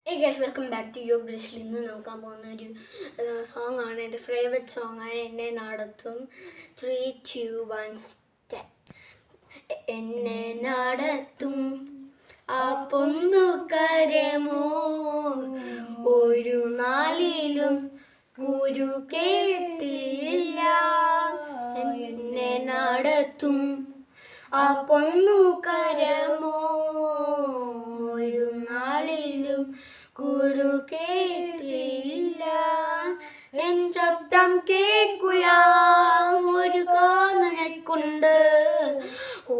Hey guys, welcome back to your Bristol. ഇന്ന് നോക്കാൻ പോകുന്ന ഒരു സോങ് ആണ്. എൻ്റെ ഫേവറേറ്റ് സോങ് ആണ്. എന്നെ നടത്തും 3, 2, 1 step. എന്നെ നടത്തും ആ പൊന്നു കരമോ ഒരു നാളിലും ഗുരു കേട്ടില്ല. എന്നെ നടത്തും ആ പൊന്നു കരമോ ഒരു നാളിലും ഗുരു കേട്ടില്ല. എൻ ശബ്ദം കേൾക്കുല ഒരു കാനനക്കുണ്ട്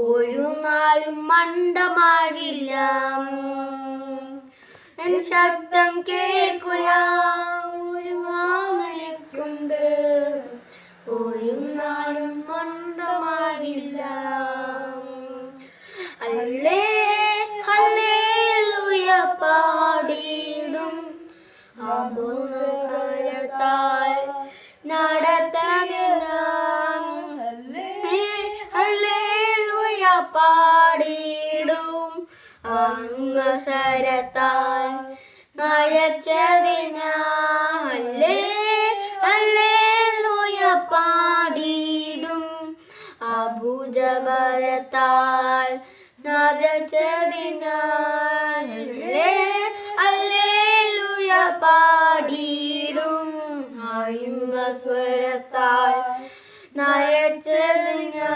ഒരു നാളും മണ്ടമാരില്ല. എൻ ശബ്ദം കേൾക്കുല ഒരു കാനനക്കുണ്ട് ഒരു നാളും മണ്ടമാരില്ല. അല്ലേ ഹല്ലേലൂയ പാടിടും ആ പൊന്നു കരത്താൽ നടത്തണം. ഹല്ലേലൂയ പാടിടും അവസരത്താൽ നയച്ചതിനാ. ഹല്ലേലൂയ പാടിടും ആ ഭുജബലത്താൽ നജച്ചതിനാൽ. ഹല്ലേലൂയ പാടിടും സ്വരത്താൽ നരച്ചതിനാൽ.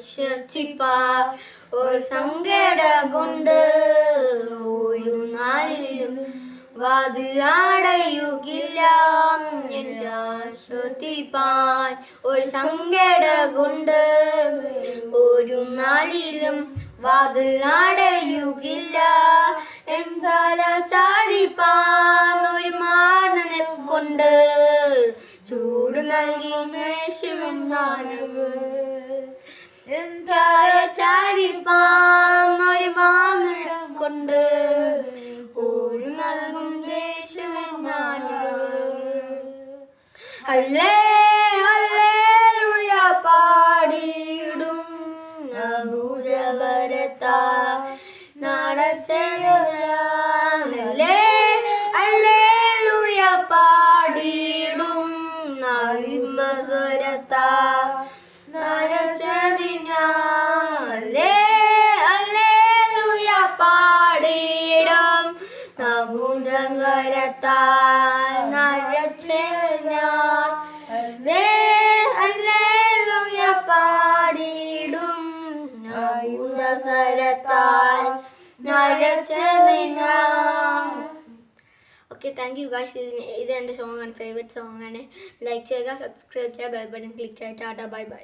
ശ്വസിപ്പാൻ ഒരു സങ്കട കൊണ്ട് ഒരു നാളിലും വാതിലടയുകില്ല. ശ്വസിപ്പാൻ ഒരു സങ്കട കൊണ്ട് ഒരു നാളിലും വാതിലടയുകില്ല. എന്താല ചാരിപ്പാൻ ഒരു മാനനെ കൊണ്ട് ചൂട് നൽകി യേശുവെന്നാനവ്. എന്താല ചാരിപ്പാൻ ഒരു മാനനെ കൊണ്ട് ചൂട് നൽകും യേശുവെന്നാനവ്. ഹല്ലേലൂയ പാടിടും ഭുജബലത്താൽ നടച്ചതിനാൽ. ഹല്ലേലൂയ പാടിടും സ്വരത്താൽ നരച്ചതിനാൽ. ഹല്ലേലൂയ പാടിടും ഭുജബലത്താൽ നരച്ചതിനാൽ. ഹല്ലേലൂയ പാടിടും സ്വരത്താൽ നരച്ചതിനാൽ. Okay, thank you guys. ഇത് എൻ്റെ സോങ്ങാണ്, ഫേവറേറ്റ് സോങ്ങാണ്. ലൈക്ക് ചെയ്യുക, സബ്സ്ക്രൈബ് ചെയ്യുക, ബെൽ ബട്ടൺ ക്ലിക്ക് ചെയ്യുക. ടാറ്റ, ബൈ ബൈ.